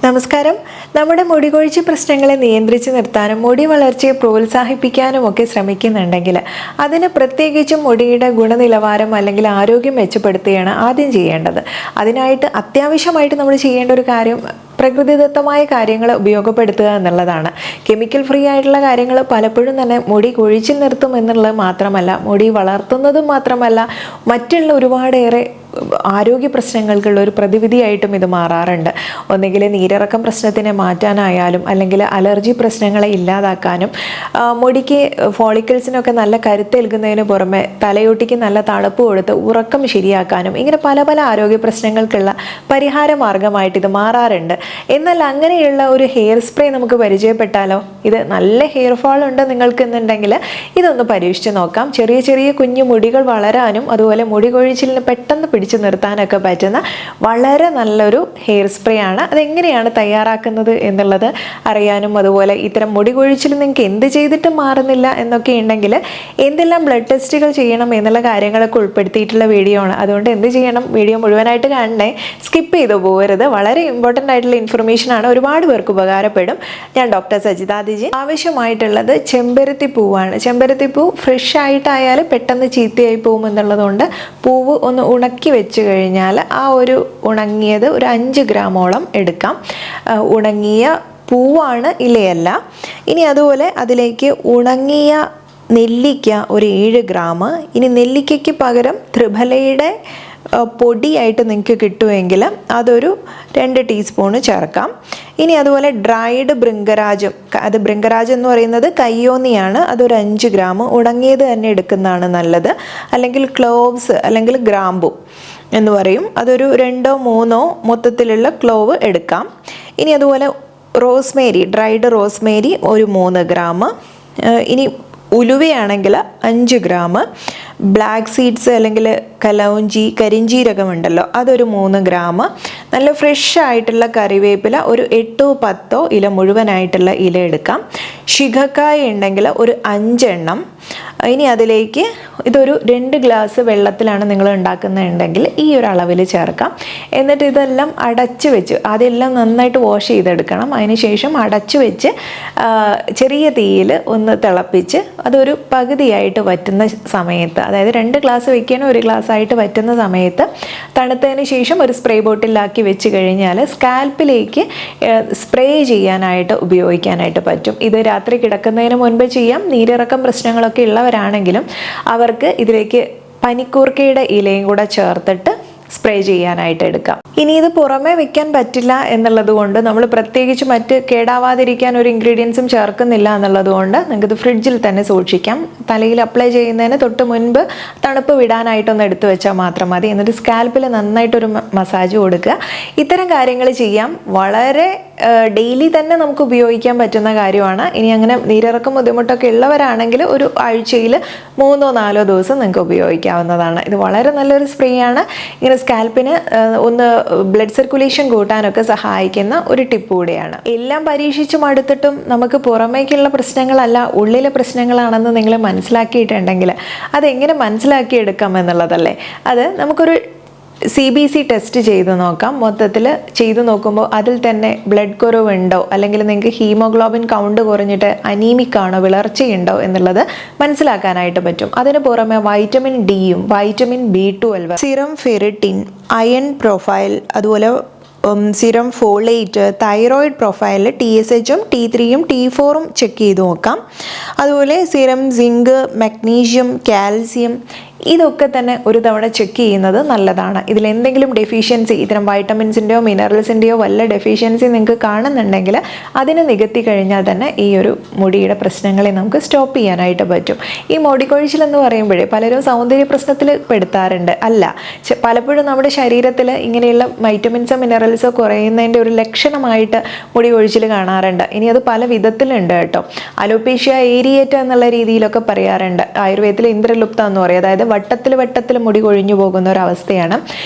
നമസ്കാരം. നമ്മുടെ മുടി കൊഴിച്ചിൽ പ്രശ്നങ്ങളെ നിയന്ത്രിച്ച് നിർത്താനും മുടി വളർച്ചയെ പ്രോത്സാഹിപ്പിക്കാനും ഒക്കെ ശ്രമിക്കുന്നുണ്ടെങ്കിൽ അതിന് പ്രത്യേകിച്ചും മുടിയുടെ ഗുണനിലവാരം അല്ലെങ്കിൽ ആരോഗ്യം മെച്ചപ്പെടുത്തുകയാണ് ആദ്യം ചെയ്യേണ്ടത്. അതിനായിട്ട് അത്യാവശ്യമായിട്ട് നമ്മൾ ചെയ്യേണ്ട ഒരു കാര്യം പ്രകൃതിദത്തമായ കാര്യങ്ങൾ ഉപയോഗപ്പെടുത്തുക എന്നുള്ളതാണ്. കെമിക്കൽ ഫ്രീ ആയിട്ടുള്ള കാര്യങ്ങൾ പലപ്പോഴും തന്നെ മുടി കൊഴിച്ചിൽ നിർത്തും എന്നുള്ളത് മാത്രമല്ല, മുടി വളർത്തുന്നതും മാത്രമല്ല, മറ്റുള്ള ഒരുപാടേറെ ആരോഗ്യ പ്രശ്നങ്ങൾക്കുള്ള ഒരു പ്രതിവിധിയായിട്ടും ഇത് മാറാറുണ്ട്. ഒന്നുകിൽ നീരിറക്കം പ്രശ്നത്തിനെ മാറ്റാനായാലും അല്ലെങ്കിൽ അലർജി പ്രശ്നങ്ങളെ ഇല്ലാതാക്കാനും മുടിക്ക് ഫോളിക്കിൾസിനൊക്കെ നല്ല കരുത്തേൽക്കുന്നതിന് പുറമെ തലയോട്ടിക്ക് നല്ല തണുപ്പ് കൊടുത്ത് ഉറക്കം ശരിയാക്കാനും ഇങ്ങനെ പല പല ആരോഗ്യ പ്രശ്നങ്ങൾക്കുള്ള പരിഹാര മാർഗമായിട്ട് ഇത് മാറാറുണ്ട്. എന്നാൽ അങ്ങനെയുള്ള ഒരു ഹെയർ സ്പ്രേ നമുക്ക് പരിചയപ്പെട്ടാലോ? ഇത് നല്ല ഹെയർ ഫാൾ ഉണ്ട് നിങ്ങൾക്കെന്നുണ്ടെങ്കിൽ ഇതൊന്ന് പരീക്ഷിച്ച് നോക്കാം. ചെറിയ ചെറിയ കുഞ്ഞു മുടികൾ വളരാനും അതുപോലെ മുടി കൊഴിച്ചിലിന് പെട്ടെന്ന് പിടിച്ചു നിർത്താനൊക്കെ പറ്റുന്ന വളരെ നല്ലൊരു ഹെയർ സ്പ്രേ ആണ്. അതെങ്ങനെയാണ് തയ്യാറാക്കുന്നത് എന്നുള്ളത് അറിയാനും അതുപോലെ ഇത്തരം മുടി കൊഴിച്ചിൽ നിങ്ങൾക്ക് എന്ത് ചെയ്തിട്ടും മാറുന്നില്ല എന്നൊക്കെ ഉണ്ടെങ്കിൽ എന്തെല്ലാം ബ്ലഡ് ടെസ്റ്റുകൾ ചെയ്യണം എന്നുള്ള കാര്യങ്ങളൊക്കെ ഉൾപ്പെടുത്തിയിട്ടുള്ള വീഡിയോ ആണ്. അതുകൊണ്ട് എന്ത് ചെയ്യണം, വീഡിയോ മുഴുവനായിട്ട് കാണണേ, സ്കിപ്പ് ചെയ്തു പോകരുത്. വളരെ ഇമ്പോർട്ടൻ്റ് ആയിട്ടുള്ള ഇൻഫർമേഷൻ ആണ്, ഒരുപാട് പേർക്ക് ഉപകാരപ്പെടും. ഞാൻ ഡോക്ടർ സജിത ദിജി. ആവശ്യമായിട്ടുള്ളത് ചെമ്പരത്തി പൂവാണ്. ചെമ്പരത്തി പൂ ഫ്രഷ് ആയിട്ടായാലും പെട്ടെന്ന് ചീത്തയായി പോകും എന്നുള്ളതുകൊണ്ട് പൂവ് ഒന്ന് ഉണക്കി വെച്ച് കഴിഞ്ഞാൽ ആ ഒരു ഉണങ്ങിയത് ഒരു 5 ഗ്രാമോളം എടുക്കാം. ഉണങ്ങിയ പൂവാണ്, ഇലയല്ല. ഇനി അതുപോലെ അതിലേക്ക് ഉണങ്ങിയ നെല്ലിക്ക ഒരു 7 ഗ്രാം. ഇനി നെല്ലിക്കയ്ക്ക് പകരം ത്രിഫലയുടെ പൊടിയായിട്ട് നിങ്ങൾക്ക് കിട്ടുമെങ്കിൽ അതൊരു 2 ടീസ്പൂണ് ചേർക്കാം. ഇനി അതുപോലെ ഡ്രൈഡ് ഭൃംഗരാജം, അത് ഭൃംഗരാജം എന്ന് പറയുന്നത് കയ്യോന്നിയാണ്, അതൊരു 5 ഗ്രാം. ഉണങ്ങിയത് തന്നെ എടുക്കുന്നതാണ് നല്ലത്. അല്ലെങ്കിൽ ക്ലോവ്സ് അല്ലെങ്കിൽ ഗ്രാമ്പു എന്ന് പറയും, അതൊരു 2-3 മൊത്തത്തിലുള്ള ക്ലോവ് എടുക്കാം. ഇനി അതുപോലെ റോസ്മേരി, ഡ്രൈഡ് റോസ്മേരി ഒരു 3 ഗ്രാം. ഇനി ഉലുവയാണെങ്കിൽ 5 ഗ്രാം. ബ്ലാക്ക് സീഡ്സ് അല്ലെങ്കിൽ കലൗഞ്ചി, കരിഞ്ചീരകം ഉണ്ടല്ലോ, അതൊരു 3 ഗ്രാം. നല്ല ഫ്രഷ് ആയിട്ടുള്ള കറിവേപ്പില ഒരു 8-10 ഇല മുഴുവനായിട്ടുള്ള ഇല എടുക്കാം. ശിഖക്കായ ഉണ്ടെങ്കിൽ ഒരു 5 എണ്ണം. ഇനി അതിലേക്ക് ഇതൊരു 2 ഗ്ലാസ് വെള്ളത്തിലാണ് നിങ്ങൾ ഉണ്ടാക്കുന്നുണ്ടെങ്കിൽ ഈ ഒരു അളവിൽ ചേർക്കാം. എന്നിട്ട് ഇതെല്ലാം അടച്ചു വെച്ച് അതെല്ലാം നന്നായിട്ട് വാഷ് ചെയ്തെടുക്കണം. അതിനുശേഷം അടച്ചു വെച്ച് ചെറിയ തീയിൽ ഒന്ന് തിളപ്പിച്ച് അതൊരു പകുതിയായിട്ട് വറ്റുന്ന സമയത്ത്, അതായത് 2 ഗ്ലാസ് വയ്ക്കണം, 1 ഗ്ലാസ് ആയിട്ട് വറ്റുന്ന സമയത്ത് തണുത്തതിന് ശേഷം ഒരു സ്പ്രേ ബോട്ടിലാക്കി വെച്ച് കഴിഞ്ഞാൽ സ്കാൽപ്പിലേക്ക് സ്പ്രേ ചെയ്യാനായിട്ട് ഉപയോഗിക്കാനായിട്ട് പറ്റും. ഇത് രാത്രി കിടക്കുന്നതിന് മുൻപ് ചെയ്യാം. നീരിറക്കം പ്രശ്നങ്ങളൊക്കെ ഉള്ളവരാണെങ്കിലും അവർക്ക് ഇതിലേക്ക് പനിക്കൂർക്കയുടെ ഇലയും കൂടെ ചേർത്തിട്ട് സ്പ്രേ ചെയ്യാനായിട്ട് എടുക്കാം. ഇനി ഇത് പുറമെ വെക്കാൻ പറ്റില്ല എന്നുള്ളത് കൊണ്ട് നമ്മൾ പ്രത്യേകിച്ച് മറ്റ് കേടാവാതിരിക്കാൻ ഒരു ഇൻഗ്രീഡിയൻസും ചേർക്കുന്നില്ല എന്നുള്ളത് കൊണ്ട് നിങ്ങൾക്കിത് ഫ്രിഡ്ജിൽ തന്നെ സൂക്ഷിക്കാം. തലയിൽ അപ്ലൈ ചെയ്യുന്നതിന് തൊട്ട് മുൻപ് തണുപ്പ് വിടാനായിട്ടൊന്ന് എടുത്തു വെച്ചാൽ മാത്രം മതി. എന്നിട്ട് സ്കാൽപ്പിൽ നന്നായിട്ടൊരു മസാജ് കൊടുക്കുക. ഇത്തരം കാര്യങ്ങൾ ചെയ്യാം. വളരെ ഡെയിലി തന്നെ നമുക്ക് ഉപയോഗിക്കാൻ പറ്റുന്ന കാര്യമാണ്. ഇനി അങ്ങനെ നീരിറക്കം ബുദ്ധിമുട്ടൊക്കെ ഉള്ളവരാണെങ്കിൽ ഒരു ആഴ്ചയിൽ 3-4 ദിവസം നിങ്ങൾക്ക് ഉപയോഗിക്കാവുന്നതാണ്. ഇത് വളരെ നല്ലൊരു സ്പ്രേ ആണ്. ഇങ്ങനെ സ്കാൽപ്പിന് ഒന്ന് ബ്ലഡ് സർക്കുലേഷൻ കൂട്ടാനൊക്കെ സഹായിക്കുന്ന ഒരു ടിപ്പ് കൂടിയാണ്. എല്ലാം പരീക്ഷിച്ച് മടുത്തിട്ടും നമുക്ക് പുറമേക്കുള്ള പ്രശ്നങ്ങളല്ല ഉള്ളിലെ പ്രശ്നങ്ങളാണെന്ന് നിങ്ങൾ മനസ്സിലാക്കിയിട്ടുണ്ടെങ്കിൽ അതെങ്ങനെ മനസ്സിലാക്കിയെടുക്കാം എന്നുള്ളതല്ലേ. അത് നമുക്കൊരു CBC ടെസ്റ്റ് ചെയ്ത് നോക്കാം. മൊത്തത്തിൽ ചെയ്ത് നോക്കുമ്പോൾ അതിൽ തന്നെ ബ്ലഡ് കുറവുണ്ടോ അല്ലെങ്കിൽ നിങ്ങൾക്ക് ഹീമോഗ്ലോബിൻ കൗണ്ട് കുറഞ്ഞിട്ട് അനീമിക് ആണോ, വിളർച്ചയുണ്ടോ എന്നുള്ളത് മനസ്സിലാക്കാനായിട്ട് പറ്റും. അതിന് പുറമെ വൈറ്റമിൻ ഡിയും vitamin B12, serum ferritin, iron profile, അതുപോലെ സിറം ഫോളേറ്റ്, തൈറോയിഡ് പ്രൊഫൈലിൽ TSHും T3യും T4ഉം ചെക്ക് ചെയ്ത് നോക്കാം. അതുപോലെ സിറം സിങ്ക്, മഗ്നീഷ്യം, കാൽസ്യം ഇതൊക്കെ തന്നെ ഒരു തവണ ചെക്ക് ചെയ്യുന്നത് നല്ലതാണ്. ഇതിലെന്തെങ്കിലും ഡെഫിഷ്യൻസി, ഇത്തരം വൈറ്റമിൻസിൻ്റെയോ മിനറൽസിൻ്റെയോ വല്ല ഡെഫിഷ്യൻസി നിങ്ങൾക്ക് കാണുന്നുണ്ടെങ്കിൽ അതിന് നികത്തി കഴിഞ്ഞാൽ തന്നെ ഈ ഒരു മുടിയുടെ പ്രശ്നങ്ങളെ നമുക്ക് സ്റ്റോപ്പ് ചെയ്യാനായിട്ട് പറ്റും. ഈ മുടി കൊഴിച്ചിലെന്ന് പറയുമ്പോഴേ പലരും സൗന്ദര്യ പ്രശ്നത്തിൽ പെടുത്താറുണ്ട്. അല്ല, പലപ്പോഴും നമ്മുടെ ശരീരത്തിൽ ഇങ്ങനെയുള്ള വൈറ്റമിൻസോ മിനറൽസോ കുറയുന്നതിൻ്റെ ഒരു ലക്ഷണമായിട്ട് മുടി കൊഴിച്ചിൽ കാണാറുണ്ട്. ഇനി അത് പല വിധത്തിലുണ്ട് കേട്ടോ. അലോപേഷ്യ ഏരിയേറ്റ എന്നുള്ള രീതിയിലൊക്കെ പറയാറുണ്ട്. ആയുർവേദത്തിൽ ഇന്ദ്രലുപ്ത എന്ന് പറയും, അതായത് വട്ടത്തിൽ മുടി കൊഴിഞ്ഞു പോകുന്ന ഒരു അവസ്ഥയാണ്.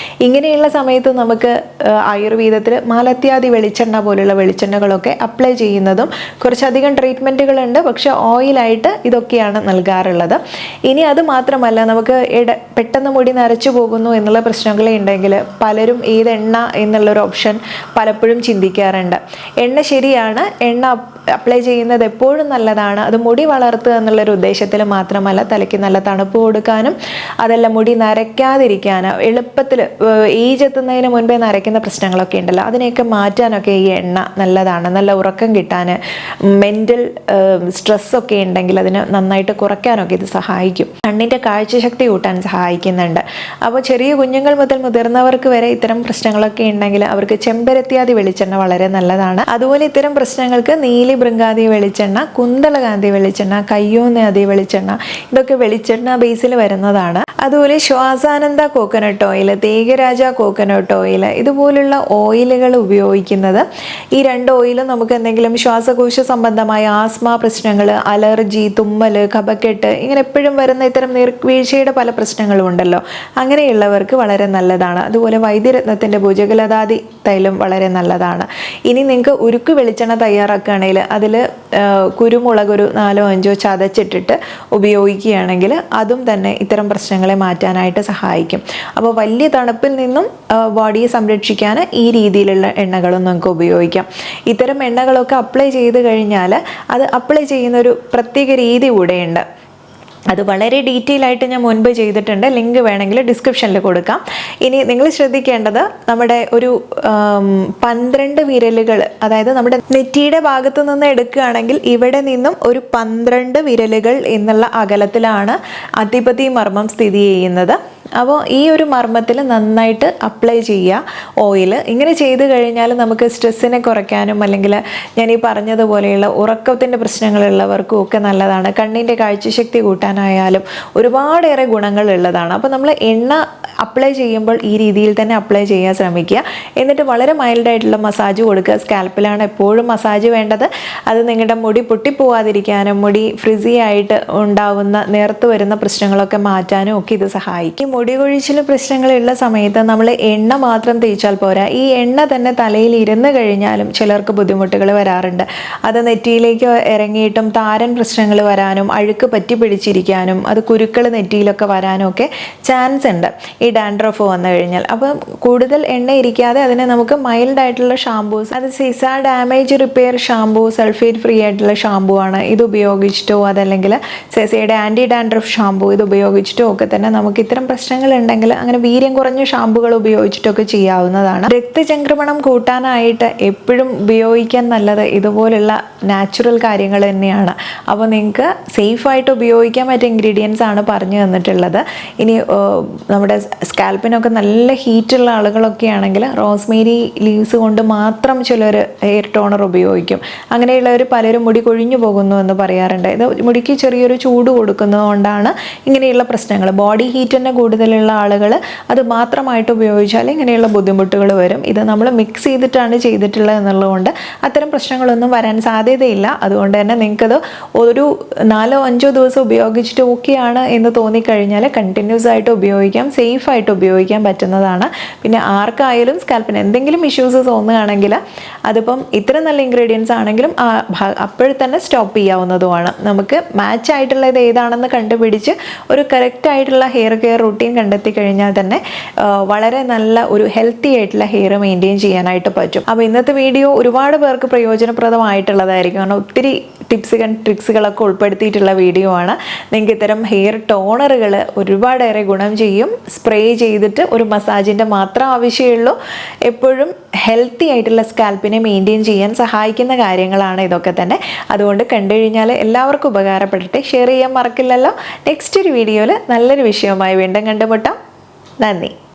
ഇങ്ങനെയുള്ള സമയത്ത് നമുക്ക് ആയുർവേദത്തിൽ മാലത്യാദി വെളിച്ചെണ്ണ പോലുള്ള വെളിച്ചെണ്ണകളൊക്കെ അപ്ലൈ ചെയ്യുന്നതും കുറച്ചധികം ട്രീറ്റ്മെൻറ്റുകളുണ്ട്, പക്ഷെ ഓയിലായിട്ട് ഇതൊക്കെയാണ് നൽകാറുള്ളത്. ഇനി അത് മാത്രമല്ല, നമുക്ക് പെട്ടെന്ന് മുടി നരച്ചു പോകുന്നു എന്നുള്ള പ്രശ്നങ്ങളെ ഉണ്ടെങ്കിൽ പലരും ഏതെണ്ണ എന്നുള്ളൊരു ഓപ്ഷൻ പലപ്പോഴും ചിന്തിക്കാറുണ്ട്. എണ്ണ ശരിയാണ്, എണ്ണ അപ്ലൈ ചെയ്യുന്നത് എപ്പോഴും നല്ലതാണ്. അത് മുടി വളർത്തുക എന്നുള്ളൊരു ഉദ്ദേശത്തിൽ മാത്രമല്ല, തലയ്ക്ക് നല്ല തണുപ്പ് കൊടുക്കാനും അതല്ല മുടി നരയ്ക്കാതിരിക്കാൻ, എളുപ്പത്തിൽ ഏജ് എത്തുന്നതിന് മുൻപേ നരയ്ക്കുന്ന പ്രശ്നങ്ങളൊക്കെ ഉണ്ടല്ലോ, അതിനെയൊക്കെ മാറ്റാനൊക്കെ ഈ എണ്ണ നല്ലതാണ്. നല്ല ഉറക്കം കിട്ടാൻ, മെൻ്റൽ സ്ട്രെസ്സൊക്കെ ഉണ്ടെങ്കിൽ അതിന് നന്നായിട്ട് കുറയ്ക്കാനൊക്കെ ഇത് സഹായിക്കും. കണ്ണിൻ്റെ കാഴ്ചശക്തി കൂട്ടാൻ സഹായിക്കുന്നുണ്ട്. അപ്പോൾ ചെറിയ കുഞ്ഞുങ്ങൾ മുതൽ മുതിർന്നവർക്ക് വരെ ഇത്തരം പ്രശ്നങ്ങളൊക്കെ ഉണ്ടെങ്കിൽ അവർക്ക് ചെമ്പരത്തിയാദി വെളിച്ചെണ്ണ വളരെ നല്ലതാണ്. അതുപോലെ ഇത്തരം പ്രശ്നങ്ങൾക്ക് നീലി ഭൃംഗാദി വെളിച്ചെണ്ണ, കുന്തളകാന്തി വെളിച്ചെണ്ണ, കയ്യോന്നാദി വെളിച്ചെണ്ണ, ഇതൊക്കെ വെളിച്ചെണ്ണ ബേസിൽ വരുന്നതാണ്. അതുപോലെ ശ്വാസാനന്ദ കോക്കനട്ട് ഓയിൽ, തേകരാജ കോക്കനട്ട് ഓയിൽ, ഇതുപോലുള്ള ഓയിലുകൾ ഉപയോഗിക്കുന്നത്, ഈ രണ്ട് ഓയിലും നമുക്ക് എന്തെങ്കിലും ശ്വാസകോശ സംബന്ധമായ ആസ്മ പ്രശ്നങ്ങൾ, അലർജി, തുമ്മൽ, കഫക്കെട്ട്, ഇങ്ങനെ എപ്പോഴും വരുന്ന ഇത്തരം വീഴ്ചയുടെ പല പ്രശ്നങ്ങളും ഉണ്ടല്ലോ, അങ്ങനെയുള്ളവർക്ക് വളരെ നല്ലതാണ്. അതുപോലെ വൈദ്യരത്നത്തിൻ്റെ ഭുജഗലതാദി തൈലം വളരെ നല്ലതാണ്. ഇനി നിങ്ങൾക്ക് ഉരുക്ക് വെളിച്ചെണ്ണ തയ്യാറാക്കുകയാണെങ്കിൽ അതിൽ കുരുമുളക് ഒരു 4-5 ചതച്ചിട്ടിട്ട് ഉപയോഗിക്കുകയാണെങ്കിൽ അതും തന്നെ ഇത്തരം പ്രശ്നങ്ങളെ മാറ്റാനായിട്ട് സഹായിക്കും. അപ്പോൾ വലിയ തണുപ്പിൽ നിന്നും ബോഡിയെ സംരക്ഷിക്കാൻ ഈ രീതിയിലുള്ള എണ്ണകളും നമുക്ക് ഉപയോഗിക്കാം. ഇത്തരം എണ്ണകളൊക്കെ അപ്ലൈ ചെയ്ത് കഴിഞ്ഞാൽ അത് അപ്ലൈ ചെയ്യുന്നൊരു പ്രത്യേക രീതി കൂടെയുണ്ട്. അത് വളരെ ഡീറ്റെയിൽ ആയിട്ട് ഞാൻ മുൻപ് ചെയ്തിട്ടുണ്ട്, ലിങ്ക് വേണമെങ്കിൽ ഡിസ്ക്രിപ്ഷനിൽ കൊടുക്കാം. ഇനി നിങ്ങൾ ശ്രദ്ധിക്കേണ്ടത്, നമ്മുടെ ഒരു 12 വിരലുകൾ, അതായത് നമ്മുടെ നെറ്റിയുടെ ഭാഗത്ത് നിന്ന് എടുക്കുകയാണെങ്കിൽ ഇവിടെ നിന്നും ഒരു 12 വിരലുകൾ എന്നുള്ള അകലത്തിലാണ് അധിപതി മർമ്മം സ്ഥിതി ചെയ്യുന്നത്. അപ്പോൾ ഈ ഒരു മർമ്മത്തിൽ നന്നായിട്ട് അപ്ലൈ ചെയ്യുക ഓയിൽ. ഇങ്ങനെ ചെയ്ത് കഴിഞ്ഞാൽ നമുക്ക് സ്ട്രെസ്സിനെ കുറയ്ക്കാനും അല്ലെങ്കിൽ ഞാൻ ഈ പറഞ്ഞതുപോലെയുള്ള ഉറക്കത്തിൻ്റെ പ്രശ്നങ്ങളുള്ളവർക്കും ഒക്കെ നല്ലതാണ്. കണ്ണിൻ്റെ കാഴ്ചശക്തി കൂട്ടാനായാലും ഒരുപാടേറെ ഗുണങ്ങളുള്ളതാണ്. അപ്പോൾ നമ്മൾ എണ്ണ അപ്ലൈ ചെയ്യുമ്പോൾ ഈ രീതിയിൽ തന്നെ അപ്ലൈ ചെയ്യാൻ ശ്രമിക്കുക. എന്നിട്ട് വളരെ മൈൽഡായിട്ടുള്ള മസാജ് കൊടുക്കുക. സ്കാൽപ്പിലാണ് എപ്പോഴും മസാജ് വേണ്ടത്. അത് നിങ്ങളുടെ മുടി പൊട്ടിപ്പോവാതിരിക്കാനും മുടി ഫ്രിസി ആയിട്ട് ഉണ്ടാവുന്ന നേർത്ത് വരുന്ന പ്രശ്നങ്ങളൊക്കെ മാറ്റാനും ഒക്കെ ഇത് സഹായിക്കും. മുടി കൊഴിച്ചിൽ പ്രശ്നങ്ങളുള്ള സമയത്ത് നമ്മൾ എണ്ണ മാത്രം തേച്ചാൽ പോരാ, ഈ എണ്ണ തന്നെ തലയിൽ ഇരുന്ന് കഴിഞ്ഞാലും ചിലർക്ക് ബുദ്ധിമുട്ടുകൾ വരാറുണ്ട്. അത് നെറ്റിയിലേക്ക് ഇറങ്ങിയിട്ടും താരൻ പ്രശ്നങ്ങൾ വരാനും അഴുക്ക് പറ്റി പിടിച്ചിരിക്കാനും അത് കുരുക്കൾ നെറ്റിയിലൊക്കെ വരാനും ഒക്കെ ചാൻസ് ഉണ്ട് ഈ ഡാൻഡ്രഫ് വന്നു കഴിഞ്ഞാൽ. അപ്പം കൂടുതൽ എണ്ണ ഇരിക്കാതെ അതിനെ നമുക്ക് മൈൽഡ് ആയിട്ടുള്ള ഷാമ്പൂസ്, അത് Ciza damage repair shampoo, sulphate free ആയിട്ടുള്ള ഷാമ്പൂ ആണ്. ഇത് ഉപയോഗിച്ചിട്ടോ അതല്ലെങ്കിൽ സെസയുടെ ആൻറ്റി ഡാൻഡ്രഫ് ഷാമ്പൂ ഇത് ഉപയോഗിച്ചിട്ടോ ഒക്കെ തന്നെ നമുക്ക് ഇത്തരം പ്രശ്നങ്ങൾ ഉണ്ടെങ്കിൽ അങ്ങനെ വീര്യം കുറഞ്ഞ ഷാമ്പുകൾ ഉപയോഗിച്ചിട്ടൊക്കെ ചെയ്യാവുന്നതാണ്. രക്തചംക്രമണം കൂട്ടാനായിട്ട് എപ്പോഴും ഉപയോഗിക്കാൻ നല്ലത് ഇതുപോലുള്ള നാച്ചുറൽ കാര്യങ്ങൾ തന്നെയാണ്. അപ്പോൾ നിങ്ങൾക്ക് സേഫായിട്ട് ഉപയോഗിക്കാൻ പറ്റിയ ഇൻഗ്രീഡിയൻസ് ആണ് പറഞ്ഞു തന്നിട്ടുള്ളത്. ഇനി നമ്മുടെ സ്കാൽപ്പിനൊക്കെ നല്ല ഹീറ്റുള്ള ആളുകളൊക്കെ ആണെങ്കിൽ റോസ്മേരി ലീവ്സ് കൊണ്ട് മാത്രം ചിലർ ഹെയർ ടോണർ ഉപയോഗിക്കും. അങ്ങനെയുള്ളവർ പലരും മുടി കൊഴിഞ്ഞു പോകുന്നു എന്ന് പറയാറുണ്ട്. ഇത് മുടിക്ക് ചെറിയൊരു ചൂട് കൊടുക്കുന്നതുകൊണ്ടാണ് ഇങ്ങനെയുള്ള പ്രശ്നങ്ങൾ. ബോഡി ഹീറ്റ് തന്നെ കൂടുതലുള്ള ആളുകൾ അത് മാത്രമായിട്ട് ഉപയോഗിച്ചാൽ ഇങ്ങനെയുള്ള ബുദ്ധിമുട്ടുകൾ വരും. ഇത് നമ്മൾ മിക്സ് ചെയ്തിട്ടാണ് ചെയ്തിട്ടുള്ളത് എന്നുള്ളതുകൊണ്ട് അത്തരം പ്രശ്നങ്ങളൊന്നും വരാൻ സാധ്യതയില്ല. അതുകൊണ്ട് തന്നെ നിങ്ങൾക്കത് ഒരു 4-5 ദിവസം ഉപയോഗിച്ചിട്ട് ഓക്കെയാണ് എന്ന് തോന്നിക്കഴിഞ്ഞാൽ കണ്ടിന്യൂസ് ആയിട്ട് ഉപയോഗിക്കാം, സേഫായിട്ട് ഉപയോഗിക്കാൻ പറ്റുന്നതാണ്. പിന്നെ ആർക്കായാലും സ്കാൽപ്പിന് എന്തെങ്കിലും ഇഷ്യൂസ് തോന്നുകയാണെങ്കിൽ അതിപ്പം ഇത്ര നല്ല ഇൻഗ്രീഡിയൻസ് ആണെങ്കിലും അപ്പോൾ തന്നെ സ്റ്റോപ്പ് ചെയ്യാവുന്നതുമാണ്. നമുക്ക് മാച്ച് ആയിട്ടുള്ളത് ഏതാണെന്ന് കണ്ടുപിടിച്ച് ഒരു കറക്റ്റ് ആയിട്ടുള്ള ഹെയർ കെയർ റൂട്ടീൻ കണ്ടെത്തി കഴിഞ്ഞാൽ തന്നെ വളരെ നല്ല ഒരു ഹെൽത്തി ആയിട്ടുള്ള ഹെയർ മെയിൻറ്റെയിൻ ചെയ്യാനായിട്ട് പറ്റും. അപ്പോൾ ഇന്നത്തെ വീഡിയോ ഒരുപാട് പേർക്ക് പ്രയോജനപ്രദമായിട്ടുള്ളതായിരിക്കും. കാരണം ഒത്തിരി ടിപ്സ് ആൻഡ് ട്രിക്സുകളൊക്കെ ഉൾപ്പെടുത്തിയിട്ടുള്ള വീഡിയോ ആണ്. നിങ്ങൾക്ക് ഇത്തരം ഹെയർ ടോണറുകൾ ഒരുപാടേറെ ഗുണം ചെയ്യും. സ്പ്രേ ചെയ്തിട്ട് ഒരു മസാജിൻ്റെ മാത്രം ആവശ്യമുള്ളൂ. എപ്പോഴും ഹെൽത്തി ആയിട്ടുള്ള സ്കാൽപ്പിനെ മെയിൻറ്റെയിൻ ചെയ്യാൻ സഹായിക്കുന്ന കാര്യങ്ങളാണ് ഇതൊക്കെ തന്നെ. അതുകൊണ്ട് കണ്ടു കഴിഞ്ഞാൽ എല്ലാവർക്കും ഉപകാരപ്പെടട്ടെ. ഷെയർ ചെയ്യാൻ മറക്കില്ലല്ലോ. നെക്സ്റ്റ് ഒരു വീഡിയോയിൽ നല്ലൊരു വിഷയവുമായി വീണ്ടും കണ്ടുമുട്ടാം. നന്ദി.